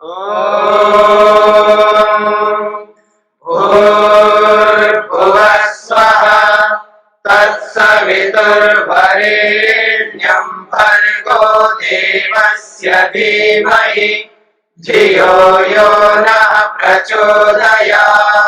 भूर्भुवः स्वः तत्सवितुर्वरेण्यं भर्गो देवस्य धीमहि धियो यो नः प्रचोदयात्।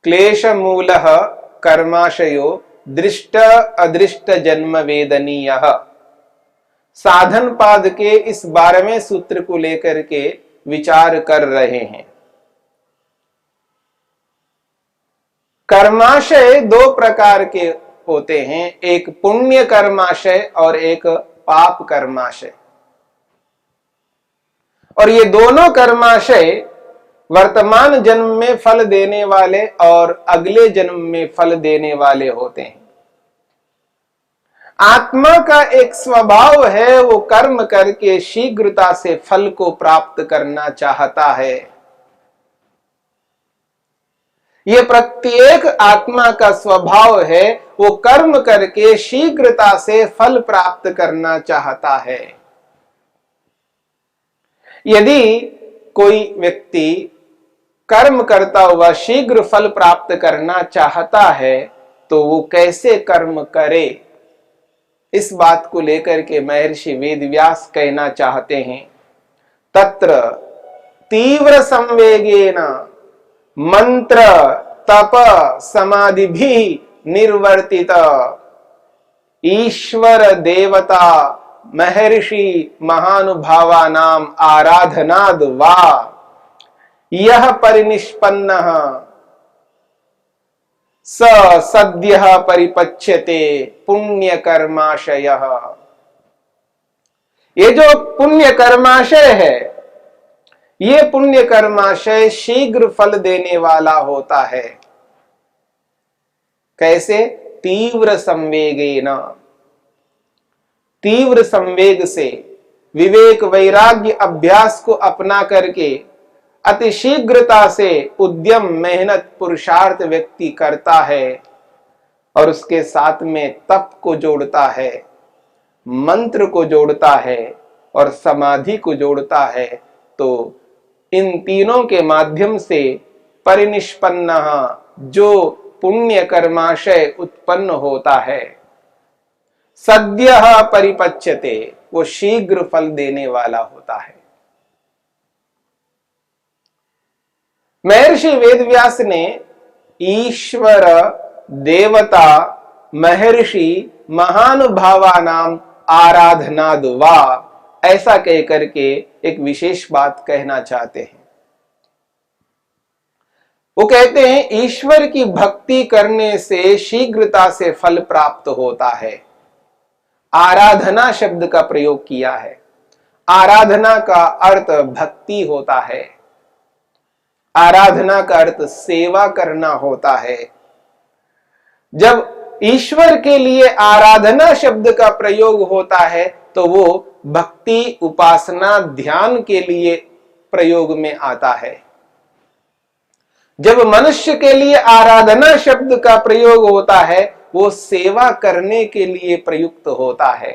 क्लेशमूलः कर्माशयो दृष्ट अदृष्ट जन्म वेदनीयः। साधन पाद के इस 12वें सूत्र को लेकर के विचार कर रहे हैं। कर्माशय दो प्रकार के होते हैं, एक पुण्य कर्माशय और एक पाप कर्माशय। और ये दोनों कर्माशय वर्तमान जन्म में फल देने वाले और अगले जन्म में फल देने वाले होते हैं। आत्मा का एक स्वभाव है, वो कर्म करके शीघ्रता से फल को प्राप्त करना चाहता है। ये प्रत्येक आत्मा का स्वभाव है, वो कर्म करके शीघ्रता से फल प्राप्त करना चाहता है। यदि कोई व्यक्ति कर्म करता हुआ शीघ्र फल प्राप्त करना चाहता है तो वो कैसे कर्म करे, इस बात को लेकर के महर्षि वेदव्यास कहना चाहते हैं। तत्र तीव्र संवेगेन मंत्र तप समाधिभिः निर्वर्तित ईश्वर देवता महर्षि महानुभावानाम आराधनाद वा यह परिनिष्पन्नः स सद्यः परिपच्यते पुण्य कर्माशयः। ये जो पुण्य कर्माशय है, ये पुण्य कर्माशय शीघ्र फल देने वाला होता है। कैसे? तीव्र संवेगेन, तीव्र संवेग से विवेक वैराग्य अभ्यास को अपना करके अति शीघ्रता से उद्यम मेहनत पुरुषार्थ व्यक्ति करता है और उसके साथ में तप को जोड़ता है, मंत्र को जोड़ता है और समाधि को जोड़ता है, तो इन तीनों के माध्यम से परिनिष्पन्न जो पुण्य कर्माशय उत्पन्न होता है, सद्यः परिपच्यते, वो शीघ्र फल देने वाला होता है। महर्षि वेदव्यास ने ईश्वर देवता महर्षि महानुभावानाम आराधनाद वा ऐसा कह करके एक विशेष बात कहना चाहते हैं। वो कहते हैं ईश्वर की भक्ति करने से शीघ्रता से फल प्राप्त होता है। आराधना शब्द का प्रयोग किया है। आराधना का अर्थ भक्ति होता है, आराधना का अर्थ सेवा करना होता है। जब ईश्वर के लिए आराधना शब्द का प्रयोग होता है तो वो भक्ति उपासना ध्यान के लिए प्रयोग में आता है। जब मनुष्य के लिए आराधना शब्द का प्रयोग होता है वो सेवा करने के लिए प्रयुक्त होता है।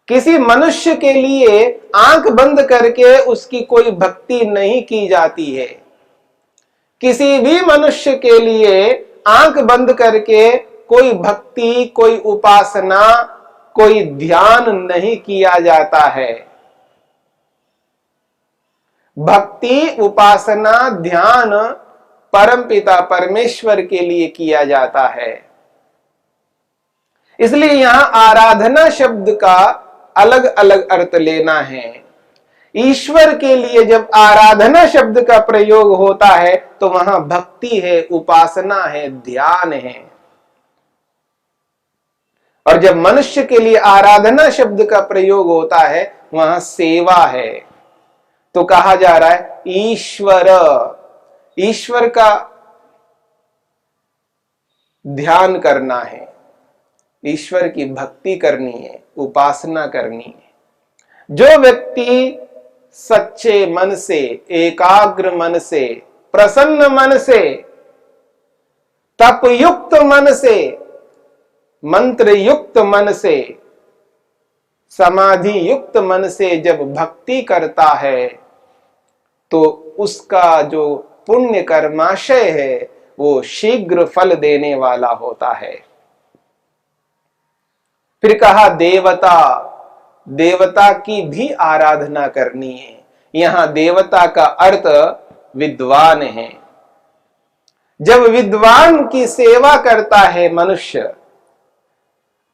किसी मनुष्य के लिए आंख बंद करके उसकी कोई भक्ति नहीं की जाती है। किसी भी मनुष्य के लिए आंख बंद करके कोई भक्ति, कोई उपासना, कोई ध्यान नहीं किया जाता है। भक्ति, उपासना, ध्यान परमपिता परमेश्वर के लिए किया जाता है। इसलिए यहां आराधना शब्द का अलग अलग अर्थ लेना है। ईश्वर के लिए जब आराधना शब्द का प्रयोग होता है तो वहां भक्ति है, उपासना है, ध्यान है। और जब मनुष्य के लिए आराधना शब्द का प्रयोग होता है वहां सेवा है। तो कहा जा रहा है ईश्वर, ईश्वर का ध्यान करना है, ईश्वर की भक्ति करनी है, उपासना करनी है। जो व्यक्ति सच्चे मन से, एकाग्र मन से, प्रसन्न मन से, तप युक्त मन से, मंत्र युक्त मन से, समाधि युक्त मन से जब भक्ति करता है तो उसका जो पुण्य कर्माशय है वो शीघ्र फल देने वाला होता है। फिर कहा देवता, देवता की भी आराधना करनी है। यहां देवता का अर्थ विद्वान है। जब विद्वान की सेवा करता है मनुष्य,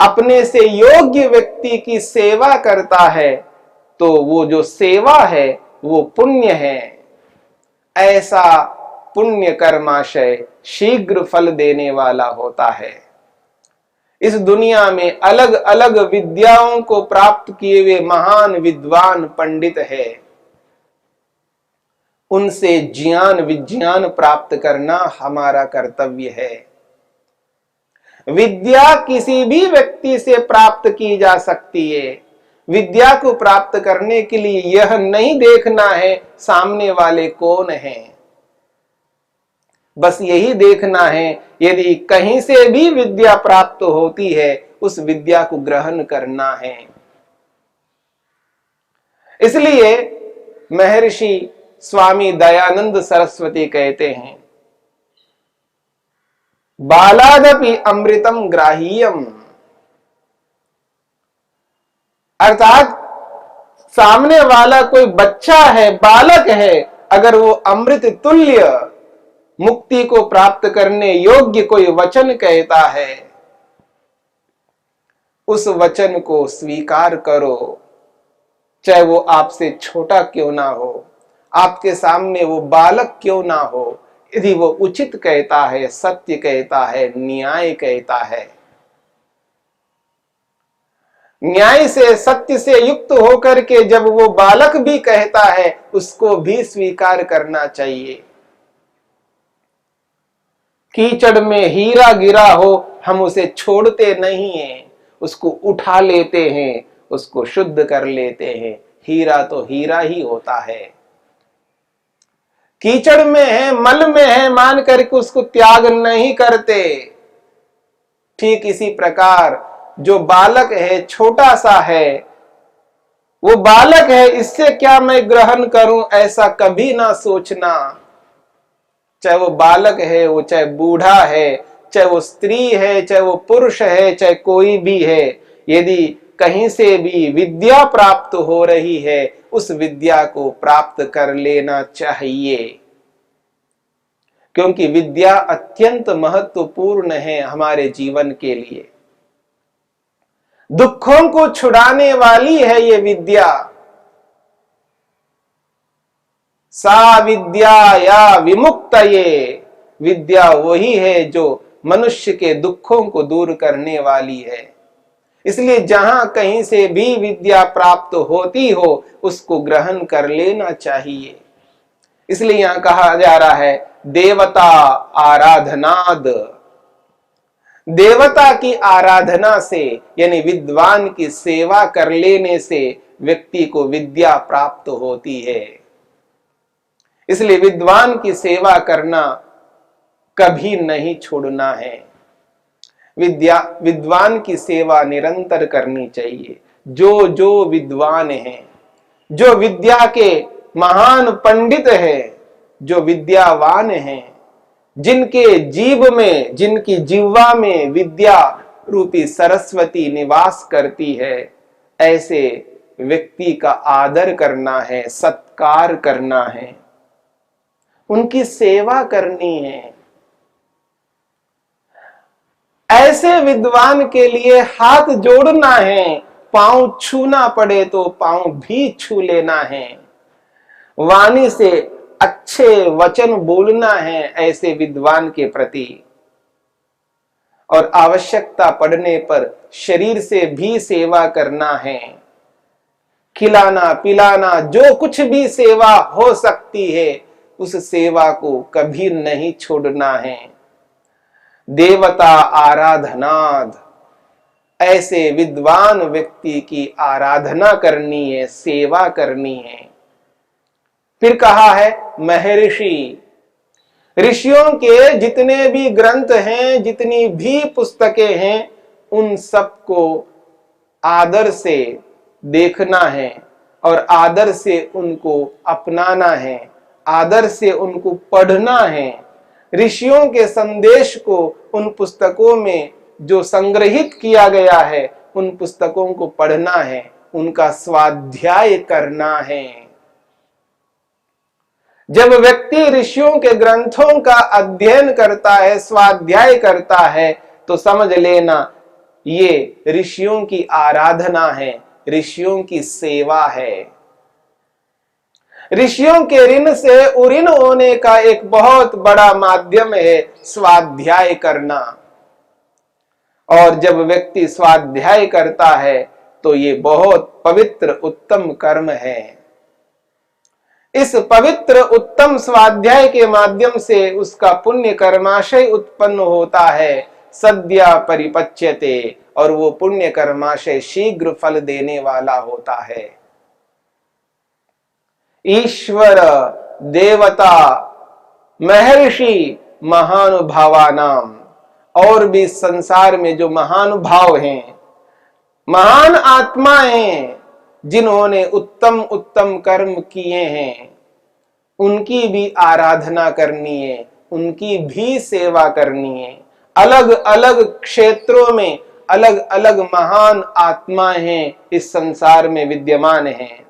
अपने से योग्य व्यक्ति की सेवा करता है, तो वो जो सेवा है वो पुण्य है। ऐसा पुण्य कर्माशय शीघ्र फल देने वाला होता है। इस दुनिया में अलग अलग विद्याओं को प्राप्त किए हुए महान विद्वान पंडित है। उनसे ज्ञान विज्ञान प्राप्त करना हमारा कर्तव्य है। विद्या किसी भी व्यक्ति से प्राप्त की जा सकती है। विद्या को प्राप्त करने के लिए यह नहीं देखना है सामने वाले कौन हैं, बस यही देखना है यदि कहीं से भी विद्या प्राप्त होती है उस विद्या को ग्रहण करना है। इसलिए महर्षि स्वामी दयानंद सरस्वती कहते हैं, बालादपि अमृतम ग्राह्यम, अर्थात सामने वाला कोई बच्चा है, बालक है, अगर वो अमृत तुल्य मुक्ति को प्राप्त करने योग्य कोई वचन कहता है, उस वचन को स्वीकार करो, चाहे वो आपसे छोटा क्यों ना हो, आपके सामने वो बालक क्यों ना हो। यदि वो उचित कहता है, सत्य कहता है, न्याय कहता है, न्याय से सत्य से युक्त होकर के जब वो बालक भी कहता है, उसको भी स्वीकार करना चाहिए। कीचड़ में हीरा गिरा हो, हम उसे छोड़ते नहीं हैं, उसको उठा लेते हैं, उसको शुद्ध कर लेते हैं। हीरा तो हीरा ही होता है। कीचड़ में है, मल में है मान करके उसको त्याग नहीं करते। ठीक इसी प्रकार जो बालक है, छोटा सा है, वो बालक है, इससे क्या मैं ग्रहण करूं, ऐसा कभी ना सोचना। चाहे वो बालक है, वो चाहे बूढ़ा है, चाहे वो स्त्री है, चाहे वो पुरुष है, चाहे कोई भी है, यदि कहीं से भी विद्या प्राप्त हो रही है, उस विद्या को प्राप्त कर लेना चाहिए, क्योंकि विद्या अत्यंत महत्वपूर्ण है हमारे जीवन के लिए। दुखों को छुड़ाने वाली है ये विद्या। सा विद्या या विमुक्तये, विद्या वही है जो मनुष्य के दुखों को दूर करने वाली है। इसलिए जहां कहीं से भी विद्या प्राप्त होती हो, उसको ग्रहण कर लेना चाहिए। इसलिए यहां कहा जा रहा है देवता आराधनाद, देवता की आराधना से यानी विद्वान की सेवा कर लेने से व्यक्ति को विद्या प्राप्त होती है। इसलिए विद्वान की सेवा करना कभी नहीं छोड़ना है। विद्वान की सेवा निरंतर करनी चाहिए। जो जो विद्वान हैं, जो विद्या के महान पंडित हैं, जो विद्यावान हैं, जिनके जीव में, जिनकी जिह्वा में विद्या रूपी सरस्वती निवास करती है, ऐसे व्यक्ति का आदर करना है, सत्कार करना है, उनकी सेवा करनी है। ऐसे विद्वान के लिए हाथ जोड़ना है, पांव छूना पड़े तो पांव भी छू लेना है, वाणी से अच्छे वचन बोलना है ऐसे विद्वान के प्रति, और आवश्यकता पड़ने पर शरीर से भी सेवा करना है। खिलाना पिलाना, जो कुछ भी सेवा हो सकती है, उस सेवा को कभी नहीं छोड़ना है। देवता आराधनाद, ऐसे विद्वान व्यक्ति की आराधना करनी है, सेवा करनी है। फिर कहा है महर्षि। ऋषियों के जितने भी ग्रंथ हैं, जितनी भी पुस्तकें हैं, उन सबको आदर से देखना है और आदर से उनको अपनाना है, आदर से उनको पढ़ना है। ऋषियों के संदेश को उन पुस्तकों में जो संग्रहित किया गया है, उन पुस्तकों को पढ़ना है, उनका स्वाध्याय करना है। जब व्यक्ति ऋषियों के ग्रंथों का अध्ययन करता है, स्वाध्याय करता है, तो समझ लेना ये ऋषियों की आराधना है, ऋषियों की सेवा है। ऋषियों के ऋण से उऋण होने का एक बहुत बड़ा माध्यम है स्वाध्याय करना। और जब व्यक्ति स्वाध्याय करता है तो ये बहुत पवित्र उत्तम कर्म है। इस पवित्र उत्तम स्वाध्याय के माध्यम से उसका पुण्य कर्माशय उत्पन्न होता है, सद्या परिपच्यते, और वो पुण्य कर्माशय शीघ्र फल देने वाला होता है। ईश्वर, देवता, महर्षि, महानुभावानाम, और भी संसार में जो महानुभाव हैं, महान आत्माएं जिन्होंने उत्तम उत्तम कर्म किए हैं, उनकी भी आराधना करनी है, उनकी भी सेवा करनी है। अलग अलग क्षेत्रों में अलग अलग महान आत्माएं हैं, इस संसार में विद्यमान हैं।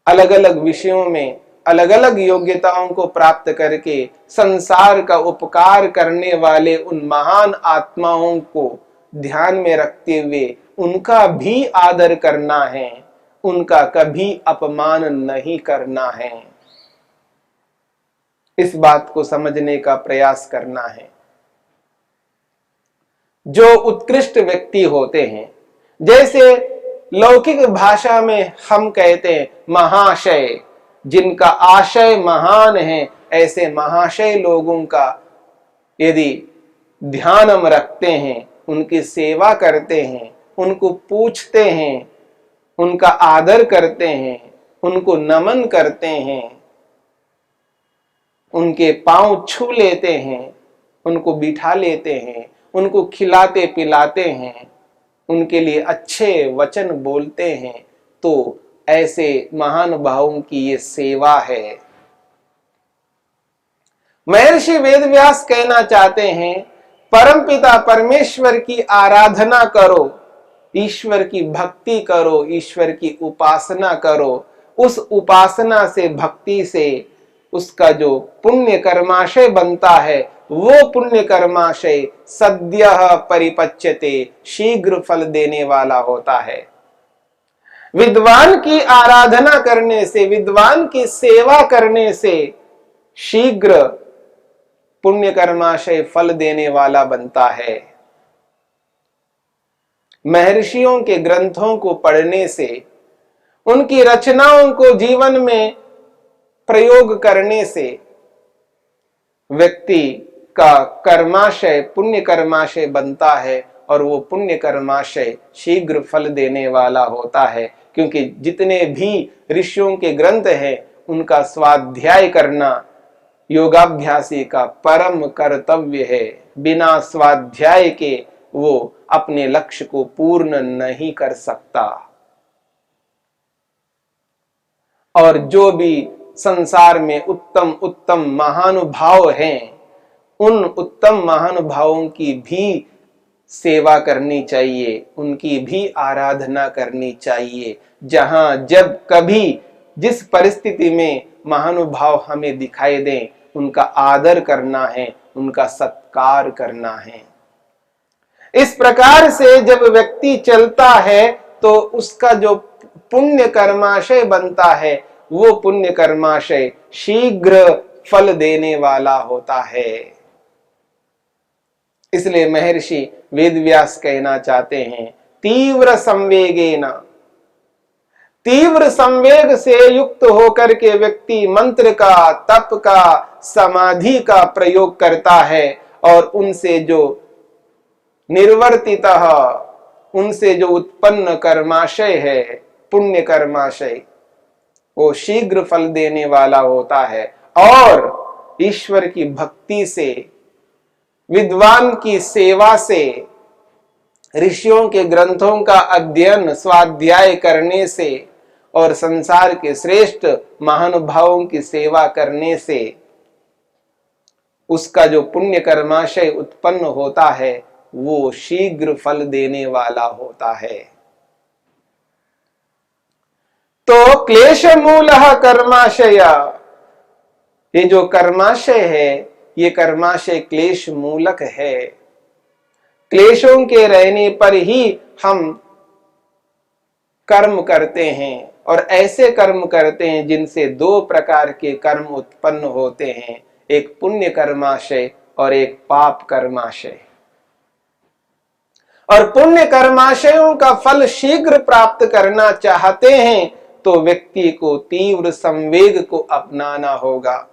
अलग अलग विषयों में अलग अलग योग्यताओं को प्राप्त करके संसार का उपकार करने वाले उन महान आत्माओं को ध्यान में रखते हुए उनका भी आदर करना है, उनका कभी अपमान नहीं करना है। इस बात को समझने का प्रयास करना है। जो उत्कृष्ट व्यक्ति होते हैं, जैसे लौकिक भाषा में हम कहते हैं महाशय, जिनका आशय महान है, ऐसे महाशय लोगों का यदि ध्यान हम रखते हैं, उनकी सेवा करते हैं, उनको पूछते हैं, उनका आदर करते हैं, उनको नमन करते हैं, उनके पांव छू लेते हैं, उनको बिठा लेते हैं, उनको खिलाते पिलाते हैं, उनके लिए अच्छे वचन बोलते हैं, तो ऐसे महानुभावों की ये सेवा है। महर्षि वेदव्यास कहना चाहते हैं, परमपिता परमेश्वर की आराधना करो, ईश्वर की भक्ति करो, ईश्वर की उपासना करो। उस उपासना से, भक्ति से उसका जो पुण्य कर्माशय बनता है, वो पुण्य कर्माशय सद्यः परिपच्यते, शीघ्र फल देने वाला होता है। विद्वान की आराधना करने से, विद्वान की सेवा करने से शीघ्र पुण्य कर्माशय फल देने वाला बनता है। महर्षियों के ग्रंथों को पढ़ने से, उनकी रचनाओं को जीवन में प्रयोग करने से व्यक्ति का कर्माशय पुण्य कर्माशय बनता है, और वो पुण्य कर्माशय शीघ्र फल देने वाला होता है। क्योंकि जितने भी ऋषियों के ग्रंथ हैं, उनका स्वाध्याय करना योगाभ्यासी का परम कर्तव्य है। बिना स्वाध्याय के वो अपने लक्ष्य को पूर्ण नहीं कर सकता। और जो भी संसार में उत्तम उत्तम महानुभाव हैं, उन उत्तम महानुभावों की भी सेवा करनी चाहिए, उनकी भी आराधना करनी चाहिए। जहां जब कभी जिस परिस्थिति में महानुभाव हमें दिखाई दें, उनका आदर करना है, उनका सत्कार करना है। इस प्रकार से जब व्यक्ति चलता है तो उसका जो पुण्य कर्माशय बनता है, वो पुण्य कर्माशय शीघ्र फल देने वाला होता है। इसलिए महर्षि वेदव्यास कहना चाहते हैं, तीव्र संवेगेन, तीव्र संवेग से युक्त होकर के व्यक्ति मंत्र का, तप का, समाधि का प्रयोग करता है, और उनसे जो निर्वर्तितः, उनसे जो उत्पन्न कर्माशय है, पुण्य कर्माशय, वो शीघ्र फल देने वाला होता है। और ईश्वर की भक्ति से, विद्वान की सेवा से, ऋषियों के ग्रंथों का अध्ययन स्वाध्याय करने से और संसार के श्रेष्ठ महानुभावों की सेवा करने से उसका जो पुण्य कर्माशय उत्पन्न होता है वो शीघ्र फल देने वाला होता है। तो क्लेश मूलः कर्माशय, ये जो कर्माशय है ये कर्माशय क्लेश मूलक है। क्लेशों के रहने पर ही हम कर्म करते हैं और ऐसे कर्म करते हैं जिनसे दो प्रकार के कर्म उत्पन्न होते हैं, एक पुण्य कर्माशय और एक पाप कर्माशय। और पुण्य कर्माशयों का फल शीघ्र प्राप्त करना चाहते हैं तो व्यक्ति को तीव्र संवेग को अपनाना होगा,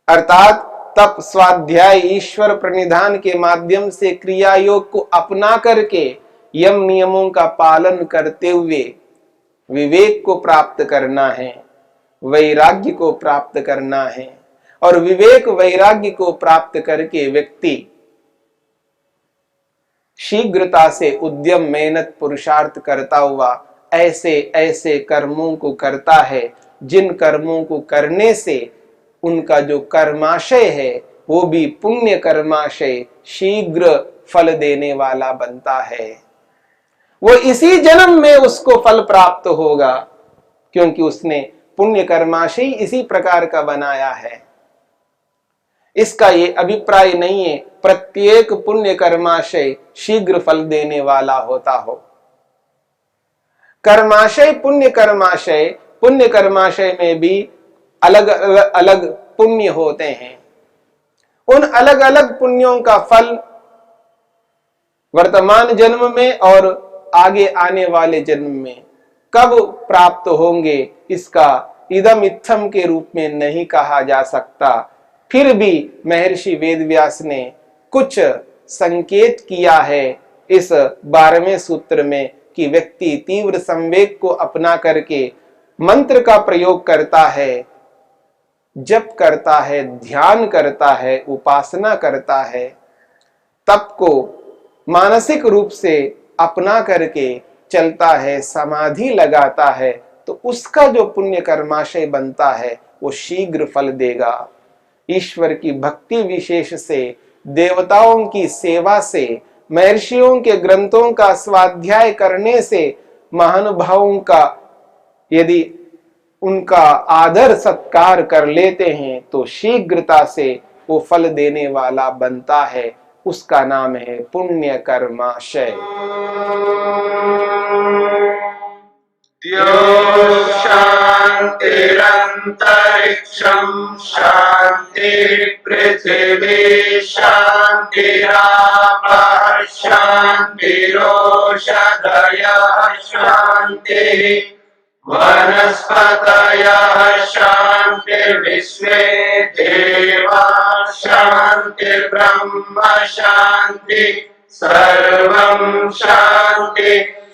अर्थात तप, स्वाध्याय, ईश्वर प्रणिधान के माध्यम से क्रिया योग को अपना करके यम नियमों का पालन करते हुए विवेक को प्राप्त करना है, वैराग्य को प्राप्त करना है। और विवेक वैराग्य को प्राप्त करके व्यक्ति शीघ्रता से उद्यम, मेहनत, पुरुषार्थ करता हुआ ऐसे ऐसे कर्मों को करता है जिन कर्मों को करने से उनका जो कर्माशय है वो भी पुण्य कर्माशय शीघ्र फल देने वाला बनता है। वो इसी जन्म में उसको फल प्राप्त होगा क्योंकि उसने पुण्य कर्माशय इसी प्रकार का बनाया है। इसका ये अभिप्राय नहीं है प्रत्येक पुण्य कर्माशय शीघ्र फल देने वाला होता हो। कर्माशय, पुण्य कर्माशय में भी अलग अलग पुण्य होते हैं। उन अलग अलग पुण्यों का फल वर्तमान जन्म में और आगे आने वाले जन्म में कब प्राप्त होंगे इसका इदम इत्थम के रूप में नहीं कहा जा सकता। फिर भी महर्षि वेदव्यास ने कुछ संकेत किया है इस 12वें सूत्र में कि व्यक्ति तीव्र संवेग को अपना करके मंत्र का प्रयोग करता है, जप करता है, ध्यान करता है, उपासना करता है, तप को मानसिक रूप से अपना करके चलता है, समाधि लगाता है, तो उसका जो पुण्य कर्माशय बनता है वो शीघ्र फल देगा। ईश्वर की भक्ति विशेष से, देवताओं की सेवा से, महर्षियों के ग्रंथों का स्वाध्याय करने से, महानुभावों का यदि उनका आदर सत्कार कर लेते हैं तो शीघ्रता से वो फल देने वाला बनता है। उसका नाम है पुण्य कर्माशय। शांतिरंतरिक्षं शांति पृथिवी शांतिरापः शांतिरोषधयः शांति वनस्पतयः शांतिर्विश्वे देवाः शांतिर्ब्रह्म शांति सर्वं शांति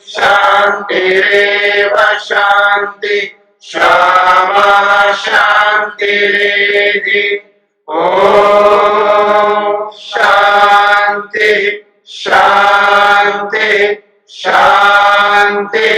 शांतिरेव शांति क्षमा शांतिरेधि। ओम शांति शांति शांति।